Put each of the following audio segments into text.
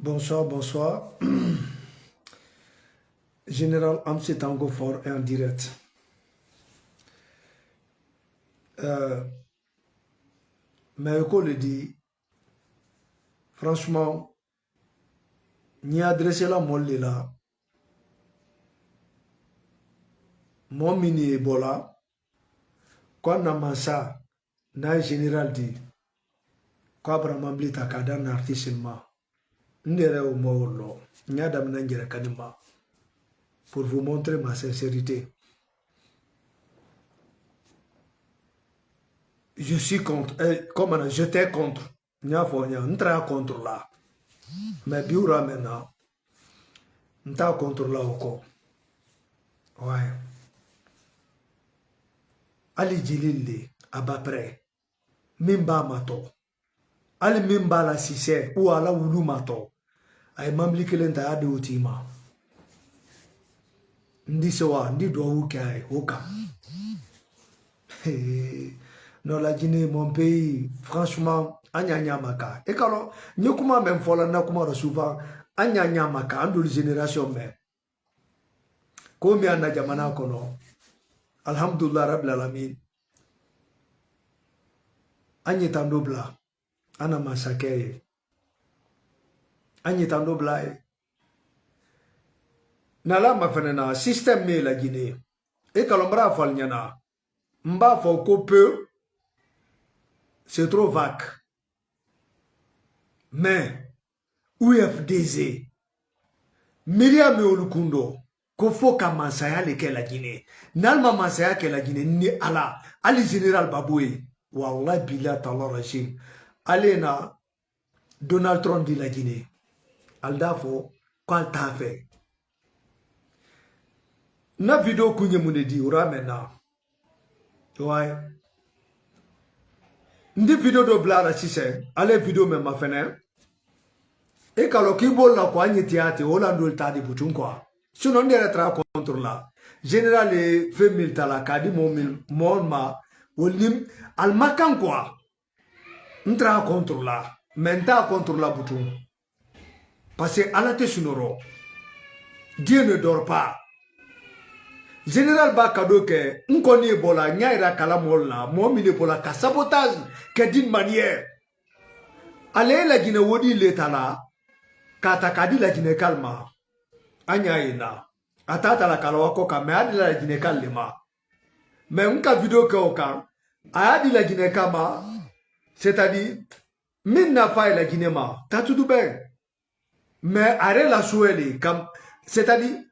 Bonsoir, bonsoir. Général Amsi Tango Fort est en direct. Mais comme le dit, franchement, ni adressé la molle là, mon mini Ebola, quand on a ça, na général dit, quand Abraham Blit a cadre artisanal, n'ere au mot ni adam n'engere kanima, pour vous montrer ma sincérité. Je suis contre, comme j'étais contre, n'tra contre là. Mais biura maintenant, n'ta contre là encore. Ouais. Ali Jilili, à bas près, Mimba Mato. Ali Mimba la Sissé, ou à la Oulu Mato. Ay Mamli Kelenta Adi Utima. Ndi sewa, ndi doa ukai, oka. Non, la Guinée, mon pays, franchement, Anya Maka. Et quand nous comment même fola na kuma souvent Anya Maka, andou génération même. Combien na jamana kono. Alhamdulillah Rabbil Alamin. Anya tandobla. Ana masakeye. Anya tandobla. Nala mafenena système me la Guinée. Et quand l'on fal nyana. Mba foko peu. C'est trop vague. Mais, UFDZ, Myriam Olukundo, Kofo Kamansaya leke la Guinée, Nalma Mansaya ke la Guinée, ni ala, Ali Général Baboué, Wallah Bila Tala Rachim, Alena, Donald Trump de la Guinée, Aldafo, quand t'as fait. Na vidéo kounye moune di, ura mena. Ouais. Ndi vidéo do blara sise, ale vidéo me ma fene. Et quand kibo la kwa nye tiate, ola ndol tadi butun kwa. Sinon ndere tra contre la. Général e fe milta la kadi mon ma olim al makan kwa. Ntra contre la. Menta contre la butun. Parce que alate sunoro. Dieu ne dort pas. Général Bakado ke nkoni Ebola nyaira kala molna mo mi Ebola ka sabotage que d'une manière ale la Guinée wodi letala kata kadi la Guinée kalma anyaina atata la kala wako ka me adi la Guinée kalma mais nka vidéo ke oka adi la Guinée kama c'est-à-dire minna fa la Guinée ma ta tout bien mais are la soueli comme c'est-à-dire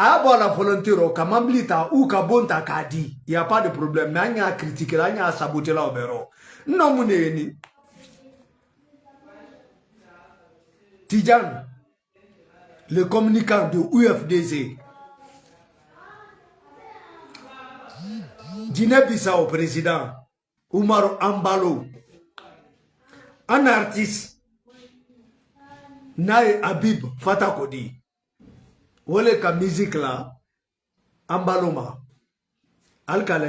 Abo la volonté ka mamblita ou ka bonta kadi. Il n'y a pas de problème. Mais il y a critiqué là, il y a saboté là au bureau. Non, mon ni. Tidjan, le communicant de UFDZ. Guinée-Bissau président. Oumar Ambalo. Un artiste. Nae Habib Fatakodi. Wole ka musique là, Ambaloma, Alka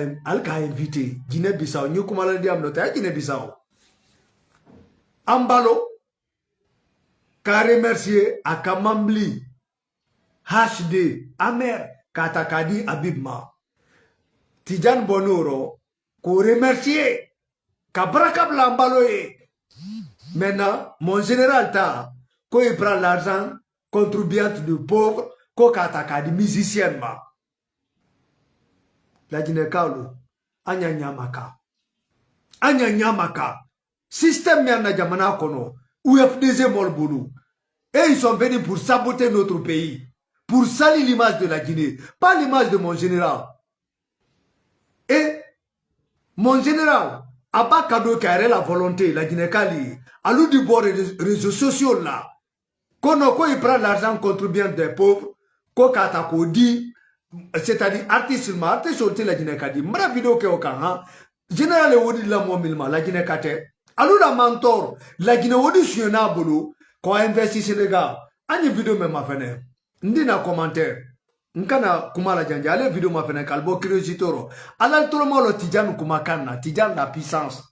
invité, Guinée-Bissau, nous comment le diable noté Guinée-Bissau. Ambalo, ka remercier à Kamambli, HD, Amer, Katakadi Abibma. Tidjan Bonoro, ko remercier, Kabrakabla Ambaloé. Maintenant, mon général ta, quand il prend l'argent, contribuante de pauvres, Kokataka di musicien ma. La Guinée Kaolo, Anya Nyamaka. Anya Nyamaka. Système Yana Jamana Kono, UFDZ Molboulou. Et ils sont venus pour saboter notre pays. Pour salir l'image de la Guinée. Pas l'image de mon général. Et mon général, Abba Kado qui a la volonté, la Guinée Kali, à l'eau du bord des réseaux sociaux là. Quand il prend l'argent contribuant des pauvres, c'est-à-dire artiste la Guinée Kadi. Mara vidéo ke okanga, général wodi la momilma la Guinée Kate. Alou la mentor, la Guinée wodi siona bolo, ko investi Sénégal. Ani vidéo me ma fene. Ndina commentaire. Nkana kumala janja, ale vidéo ma fene kalbo curiositoro. Alal tolo molo Tidjan kumakana, Tidjan la puissance.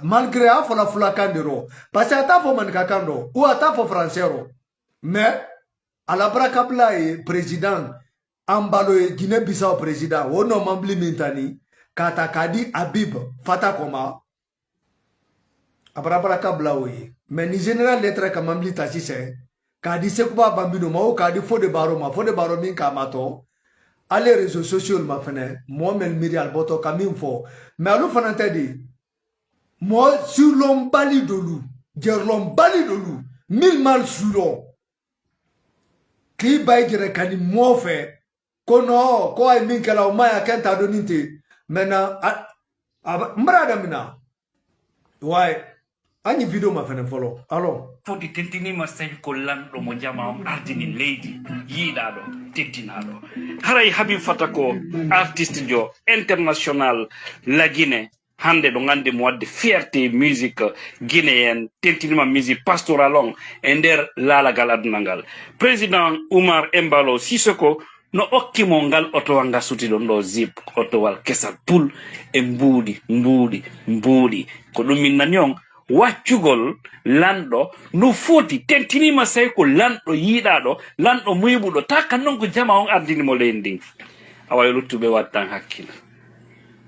malgré a fola fula kandiro parce que ata fo man kakando ou ata fo français mais à la brakabla e président ambalo e Guinée Bissau président wono mambli mintani kata kadi Habib fata koma abra brakabla oye mais ni général lettre ka mambli tasise kadi sekuba bambino ma o kadi fo de baro min kamato les réseaux sociaux ma fene moi mel miri al boto kamim fo mais alu fanante di moi sur l'ombali de loup dire l'ombali de loup 1000 mal sur l'on qui bay dire kani mo fait kono ko ay min kala o maya kenta donite maintenant mbrada mina ouais ani video ma fene follow alors foti tentinima sahi ko lanɗo mo jama on ardini leydi yiiɗaɗo tettinaɗo haray habib fata ko artiste jo international la Guinée hande ɗo gandi mo wadde fierté musique guinéenne tentinima musique pastoral on e nder laalagal aduna ngal président Oumar Embalo Sissoko no okkimo ngal otowal ngal sutiɗon ɗo zip otowal kesal pul e mbuuɗi ko ɗum min nani on waccugol lanɗo no foti tentinima sayi ko lanɗo yiiɗaɗo lanɗo muyɓuɗo takka noon ko jama on ardinimo leydi ndin awawi luttuɓe wattan hakkille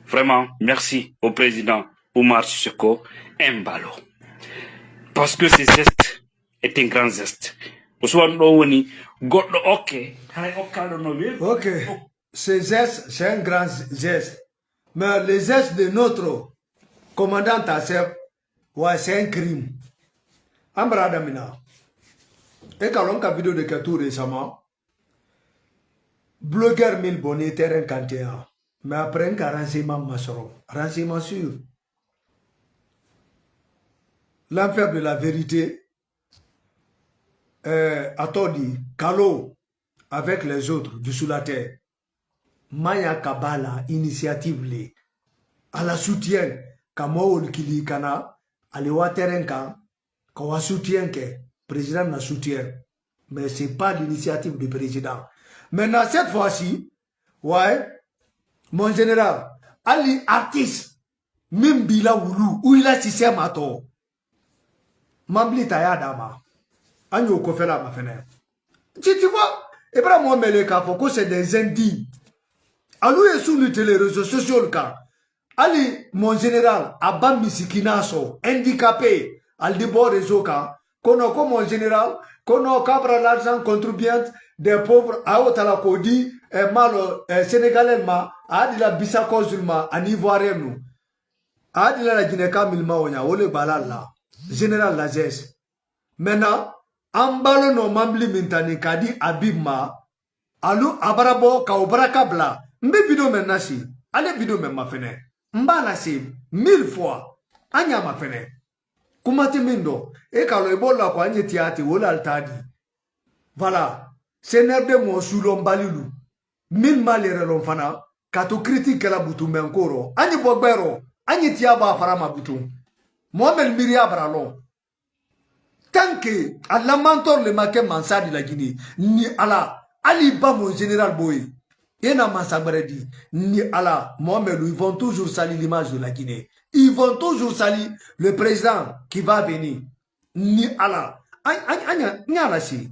vraiment merci au président Oumar Sissoko Embalo parce que ce geste est un grand geste o suwan ɗo woni goɗɗo okke hay okkaɗo no weewi ok ce geste c'est un grand geste mais le geste de notre commandant en chef ouais, c'est un crime. Ambrada mina. Et quand on a vidéo de tout récemment, blogueur 1000 bonnets, terrain 41. Mais après un renseignement massoro. Renseignement sûr. L'enfer de la vérité, a dit, Kalo, avec les autres, du sous la terre. Maya Kabala, initiative, à la soutien, Kamo Kili Kana, aliwa terrain kan kawa soutien que président na soutien mais c'est pas l'initiative du président maintenant cette fois-ci ouais mon général ali artiste même bila wulu ou il a système ato mambli taya dama anyo ko fela ma fene tu vois et bra moi mele ka foko c'est des indignes alou sur les réseaux sociaux ka Ali, mon général, Abba Misikinaso, handicapé, al débord des Oka, kono mon général, kono cabra l'argent contribuant des pauvres, à Otalakodi, et malo, sénégalais, a dit la Bissako Zulma, en Ivoirien, nous. A dit la Guinée-Ka Milma, on a ole balala, général Lazès. Maintenant, ambalo no mambli mintani kadi abima, alu abarabo ka obrakabla, mbe vidéo maintenant si, allez vidéo même ma fenêtre. Mbana si 1000 fois anya mafene kumati mindo e kalo ebola kwa nye tiati wola altadi voilà senerde mo sulo mbalilu 1000 malere lon fana kato critique la butu menkoro anyi bogbero anyi tiaba farama butu Mohamed Miria bralon tant que Allah mentor le make mansadi la Guinée ni ala ali ba mon général boy Ena Massabredi, ni Allah, Mohamed, ils vont toujours salir l'image de la Guinée. Ils vont toujours salir le président qui va venir. Ni Allah. Anya si.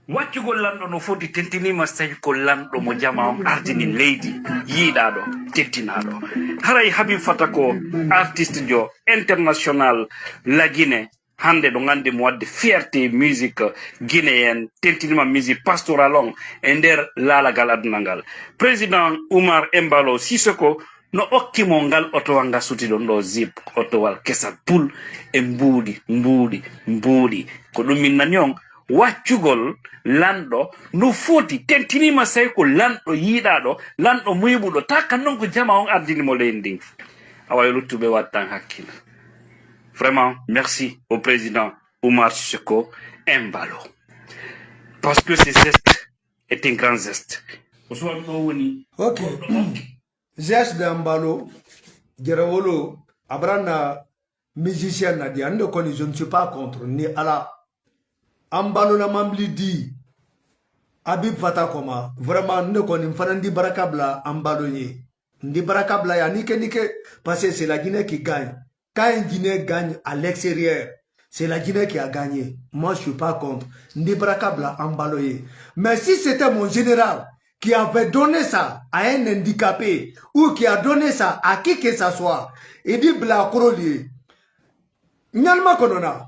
waccugol lanɗo no foti tentinima sahi ko lanɗo mo jama on ardini leydi yiiɗaɗo tettinaɗo haray habib fata ko artiste jo international la Guinée hande ɗo gandi mo wadde fierté musique guinéenne tentinima musique pastoral on e nder laalagal aduna ngal président Oumar Embalo Sissoko no okkimo ngal otowal ngal sutiɗon ɗo zip otowal kesal pul e mbuuɗi ko ɗum min nani on waccugol lanɗo no foti tentinima sayi ko lanɗo yiiɗaɗo lanɗo muyɓuɗo takka noon ko jama on ardinimo leydi ndin awawi luttuɓe wattan hakkille vraiment merci au président Oumar Sissoko Embalo parce que ce geste est un grand geste ok geste de Embalo Gerewolo abrana musicien na di ande koni je ne suis pas contre ni ala Embalo na mambli di Habib Fata Koma vraiment ne koni mfanandi barakabla Embalo ni ndi barakabla ya nike parce que c'est la Guinée qui gagne quand un Guinée gagne à l'extérieur, c'est la Guinée qui a gagné. Moi, je ne suis pas contre. Ndibrakabla Ambaloye. Mais si c'était mon général qui avait donné ça à un handicapé ou qui a donné ça à qui que ce soit, il dit Bla Koroli. Nyalma Konona.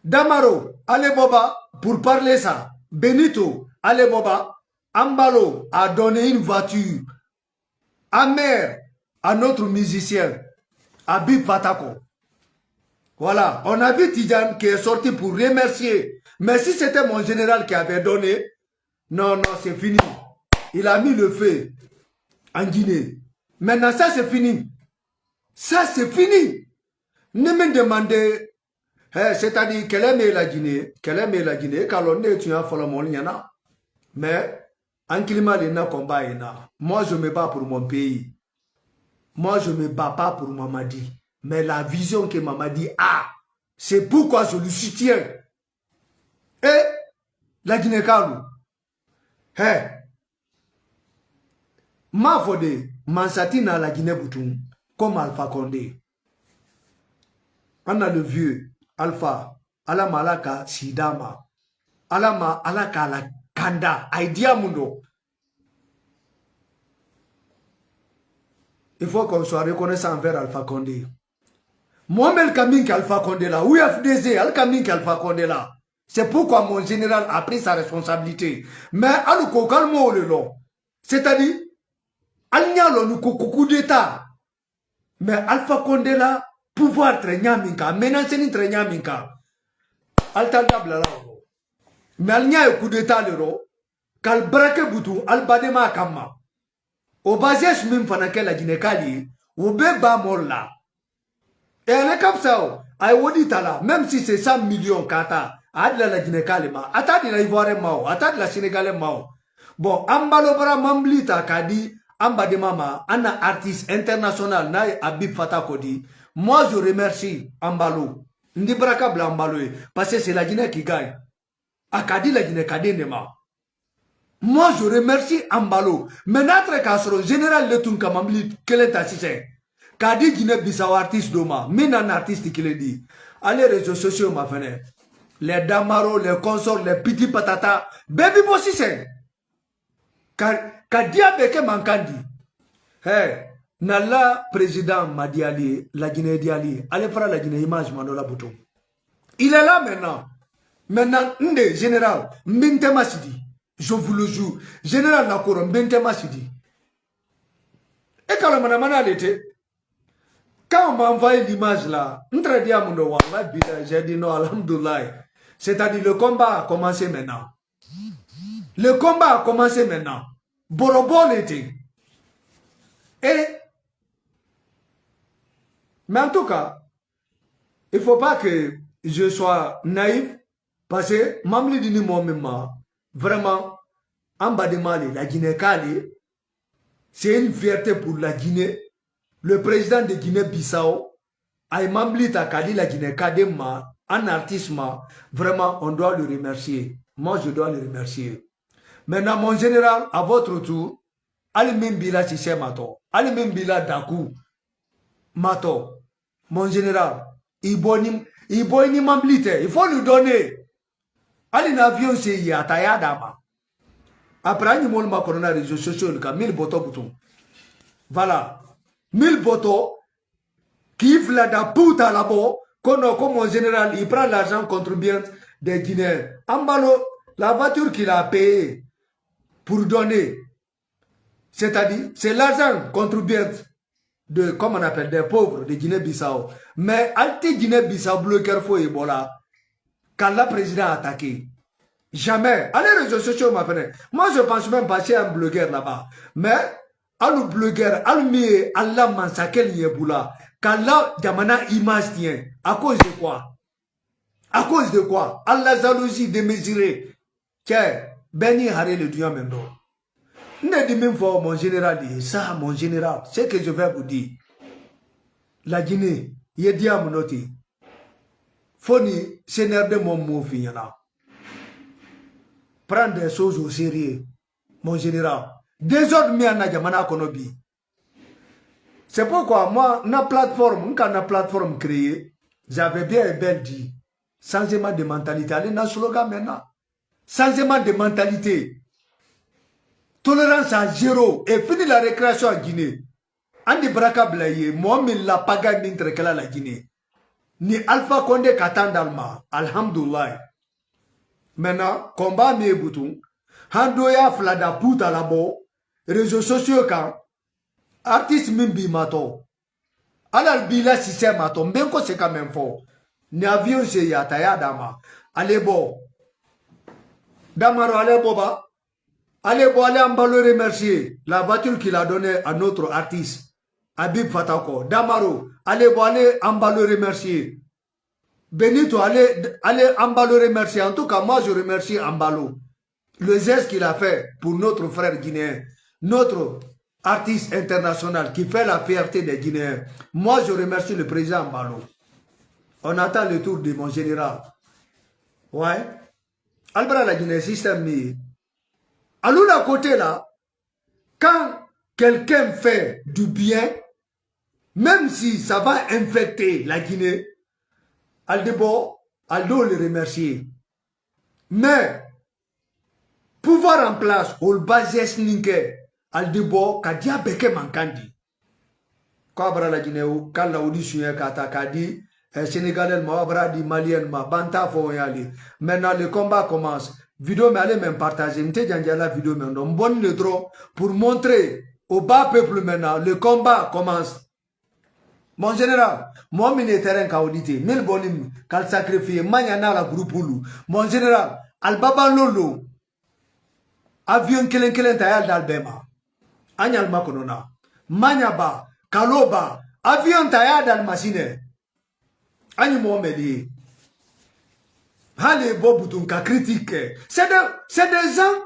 Damaro, allez Boba, pour parler ça. Benito, allez Boba. Ambalo a donné une voiture amère à notre musicien, Habib Fatako. Voilà, on a vu Tidjane qui est sorti pour remercier. Mais si c'était mon général qui avait donné, non, non, c'est fini. Il a mis le feu en Guinée. Maintenant, ça c'est fini. Ça c'est fini. Ne me demandez, c'est-à-dire, quelle est la Guinée? Quelle est la Guinée? Car on est un follow mais, en climat, il y a un combat. Moi, je me bats pour mon pays. Moi, je ne me bats pas pour Mamadi. Mais la vision que Mamadi a, c'est pourquoi je le soutiens. Et la Guinée-Kalou. Ma fode, Mansati na la Guinée-Boutoum, comme Alpha Condé. On a le vieux Alpha, Alama Alaka Sidama, Alama Alaka la Kanda, Aidia Mundo. Il faut qu'on soit reconnaissant envers Alpha Condé. Mohamed Kamink Alpha Condé là, oui FDZ, Al Kamink Alpha Condé là. C'est pourquoi mon général a pris sa responsabilité. Mais Aluko Kalmo le long. C'est-à-dire, Alnyalo nous coup d'état. Mais Alpha Condé là, pouvoir très minka, menacer ni très minka. Altadabla là. Mais Alnya coup d'état le ro. Kal brake boutou, al badema kama. Au basé même fanake la Guinée-Kali, au beba molla. Et elle est comme ça, même si c'est 100 millions kata, adla la Guinée-Kali ma, atadi la Ivoire mao, atadi la Sénégalais mao. Bon, ambalobra mamblita kadi, ambade mama, ana artiste international na Habib Fatako dit. Moi je remercie Ambalo, Ndibraka bla Ambalo, parce que c'est la Guinée qui gagne. Akadi la Guinée-Kadi nema. Moi, je remercie Ambalo. Mais notre casserole, général de Tunka Mamli, quel est assisté? Kadi Guinée-Bissau artiste d'Oma, mais un artiste qui le dit. Allez, réseaux sociaux, ma fenêtre. Les Damaro, les consorts, les petits patata, baby bossi c'est. Kadi avec Mankandi. Hey, Nala, président Madi Ali, la Guinée d'Ali, allez faire la Guinée image, Manola Bouton. Il est là maintenant. Maintenant, Nde, général, Mbintema Sidi. Je vous le jure. Général Nakoro, Mbentema Sidi. Et quand le manamana était, quand on m'a envoyé l'image là, j'ai dit non, alhamdoulilah. C'est-à-dire le combat a commencé maintenant. Le combat a commencé maintenant. Borobol était. Mais en tout cas, il ne faut pas que je sois naïf, parce que Mamli Dini moi-même, vraiment, en bas de Mali, la Guinée-Kali, c'est une fierté pour la Guinée. Le président de Guinée-Bissau, Aïmamblita Kali, la Guinée-Kali, un artiste, vraiment, on doit le remercier. Moi, je dois le remercier. Maintenant, mon général, à votre tour, allez même Bila Sissé Mato, allez même Bila Dakou Mato, mon général, il Mamblite, il faut lui donner. Allez, l'avion, c'est Yatayadama. Après, nous avons les réseaux sociaux, 1000 boutons. Voilà. 1000 boutons qui font la puta là-bas, comme mon général, il prend l'argent contribuant des Guinéens. Ambalo, la voiture qu'il a payée pour donner, c'est-à-dire, c'est l'argent contribuant de, comme on appelle, des pauvres de Guinée-Bissau. Mais, Alti Guinée-Bissau, bloqueur faux Ebola, quand le président a attaqué, jamais. Allez, les réseaux sociaux, ma fenêtre. Moi, je pense même pas qu'il y a un blogueur là-bas. Mais, à le blogueur, à le mieux, Allah mansakel yeboula. Quand là, Yamana image tient. À cause de quoi? À cause de quoi? Allah jalousie démesurée. Tiens, Beni Haré le Dieu maintenant. Ne dis même pas mon général dit ça, mon général. C'est que je vais vous dire. La Guinée, il y a diable noti. Foni, s'énerve mon mot finira. Prendre des choses au sérieux, mon général. Désordre mi anna jamana konobi. C'est pourquoi moi, na plateforme, quand la plateforme créée, j'avais bien et bien dit, changement de mentalité. Allez, dans le slogan maintenant. Changement de mentalité. Tolérance à zéro. Et fini la récréation à Guinée. Andi Braka Blaye, moi, mais la pagaille m'intéresse la Guinée. Ni Alpha Condé Katandalma. Alhamdulillah. Maintenant, combat mes boutons. Handoya flada puta labo. Réseaux sociaux quand. Artiste mimbi mato. Alal bila système mato. Même quand c'est quand même fort. Ni avion c'est yataya dama. Allez bon. Damaro allez boba. Allez bon, allez en bas le remercier. La voiture qu'il a donnée à notre artiste. Habib Fatako. Damaro. Allez bon, allez en bas le remercier. Benito, allez en bas le remercier. En tout cas, moi je remercie Ambalo. Le geste qu'il a fait pour notre frère guinéen. Notre artiste international qui fait la fierté des Guinéens. Moi, je remercie le président Mbalo. On attend le tour de mon général. Ouais. Albra la Guinée, système mi. À l'autre côté là, quand quelqu'un fait du bien, même si ça va infecter la Guinée, Aldebo, Aldo le remercier. Mais, pouvoir en place, au bases ninke, Aldebo, Kadia Beke Mankandi. Kabra la Guinée, Kala audition Kata Kadi, Sénégalais, Mabra di Malien, ma Banta Foyali. Maintenant, le combat commence. Vidéo, mais allez même partager. M'te djanja la vidéo maintenant. Bonne le trop pour montrer au bas peuple maintenant. Le combat commence. Mon général, moi, mine terrain ka audité. Mille bonim, kal sacrifié. Mañana la groupe ou. Mon général, Albaba Lolo. Avion kelen tayal d'Albema. Anyal makonona. Manyaba, Kaloba. Avion tayal d'Al machine. Ani Mohamedi. Allez, Boboutoun, ka critique. C'est des gens.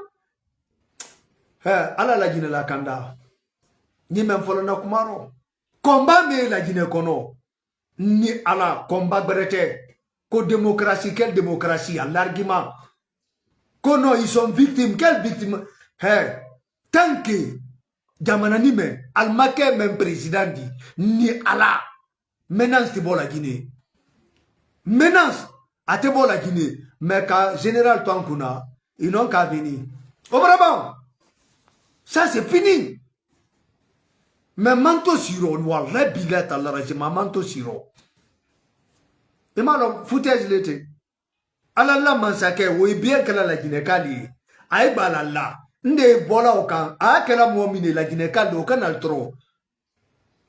Ala la Guinée la kanda. Ni même folona kumaro. Combat me la Guinée kono. Ni ala combat brete. Ko démocratie, quelle démocratie? À l'argument. Kono, ils sont victimes. Quelle victime? Tant que Jamanani me, Almaké même président dit, ni ala. Menace de la Guinée. Menace. A te la Guinée, mais quand général Tonkuna, ils n'ont qu'à venir. Au Brabant, ça c'est fini. Mais manto siro, noir, les billets à la régime, manto siro. Et maintenant, foutez l'été. Allah la mansake, oui bien que la Guinée Kali, aïba la, n'de bola aucun, a que la momine la Guinée Kali, aucun altro.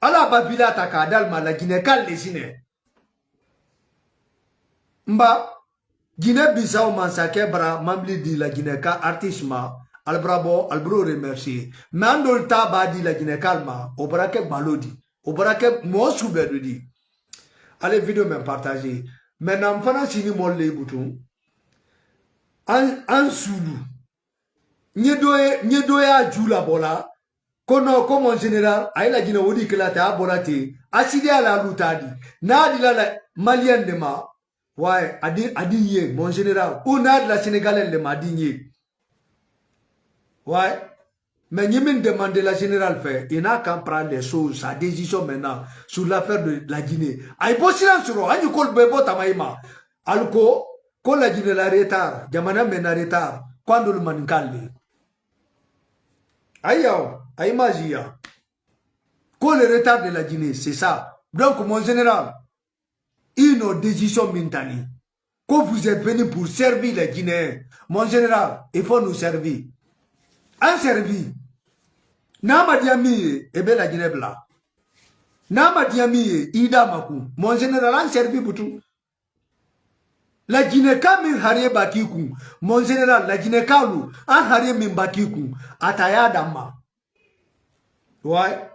Allah babila taka dalma la Guinée Kali sine. Mba, Guinée-Bissau mansake bra mambli di la Guinée-Ka artisma albrabo albro remercier. Mais andol taba di la Guinée-Kalma au braque balodi, au braque mo soubedou di. Allez vidéo même partager. Maintenant fana sini molle bouton. En soulou. Nyedoya djula bola. Kono comme en général, ay la Guinée wodi que la ta bolate. Asidi ala lutadi. Na di la malien de ma. Ouais, adigné, mon général. On a de la Sénégalaise le madigné. Ouais. Mais il me demande la générale fait. Il n'a qu'à prendre les choses, sa décision maintenant sur l'affaire de la Guinée. Aïe, bon silence sur eux. Aïe, kol bebo tamaïma. Alko, quand la Guinée la retard, Jamana mena retard. Quand le manikali. Aïe, aïe, magia. Quand le retard de la Guinée, c'est ça. Donc, mon général, une décision mentale. Quand vous êtes venu pour servir les Guinéens, mon général, il faut nous servir. Un servir. Nama diami, ebe la Guinée bla. Nama diami, ida maku. Mon général, un servir pour tout. La Guinée kami harie bakiku. Mon général, la Guinée kalu, un harie min bakiku. Ataya dama. Ouais.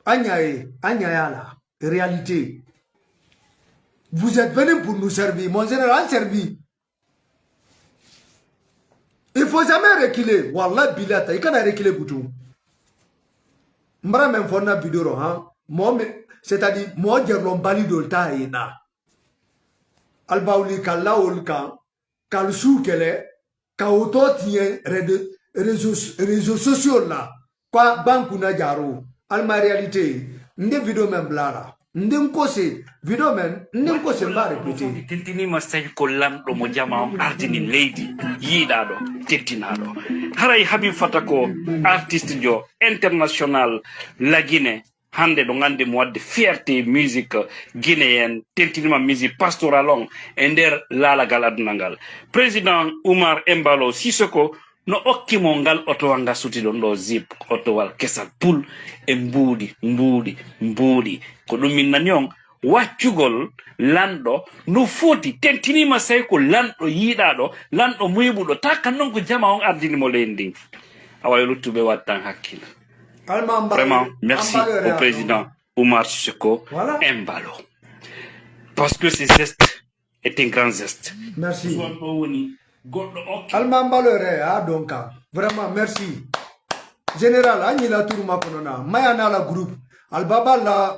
Anyaye la. Réalité. Vous êtes venus pour nous servir. Mon général servi. Il ne faut jamais reculer. Wallah bilata. Il faut reculer pour tout. Je vais même faire une vidéo. C'est-à-dire, moi, je vais bali dolta et na. Albaouli kala olka. Kalsou kele. Kaoto tient réseaux sociaux là. Quoi banque na jaro. alma réalité nde vidéo men blara ndem ko se vidéo men ndem ko se ba répéter tentini ma say ko lamdo mo jama ardini leydi yiidado tettinaado haray habib fatako artiste jo international la Guinée hande do ngande mo wadde fierté musique guinéenne tentinima musique pastorale on e nder laalagal aduna ngal président Oumar Embalo Sissoko no okkimo ngal oto wanga suti don do zip oto wal kesal pul e mbuudi ko dum min nani on waccugol lando no foti tentinima say ko lando yiidado lando muybudo takka non ko jama on ardini mo lendi away luttube wattan hakkila vraiment merci au président Oumar Sissoko Embalo parce que ce geste est un grand geste merci Alma Embalo a donc vraiment merci général agni la tour makonona mayana la groupe albaba la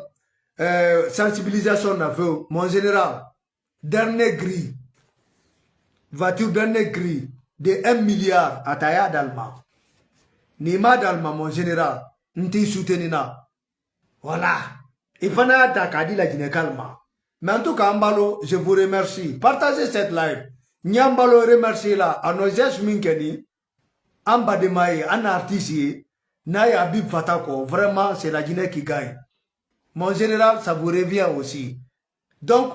sensibilisation na fait mon général dernier gris voiture dernier gris de 1 milliard à Taya d'Alma Nima d'Alma mon général nti soutenina voilà il faut n'attendre qu'à dire la Guinée calma mais en tout cas Embalo je vous remercie partagez cette live Nyambalo remercie là à nos gestes minkeni amba de maï un artiste Naya Habib Fatako vraiment c'est la Guinée qui gagne. Mon général, ça vous revient aussi. Donc,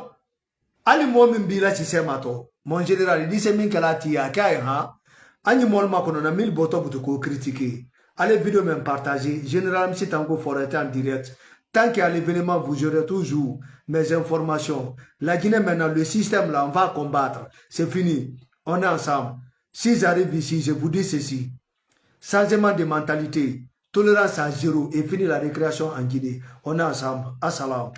Ali Momin Bila Sisemato, mon général, il dit c'est min kala tia kaya ha. Ani molma kono na 1000 boto butuko critiquer. Allez vidéo même partager. Général Msi Tango Forêt en direct. Tant qu'il y a l'événement, vous aurez toujours mes informations. La Guinée maintenant, le système là, on va combattre. C'est fini. On est ensemble. Si j'arrive ici, je vous dis ceci. Changement de mentalité. Tolérance à zéro et fini la récréation en Guinée. On est ensemble. Assalam.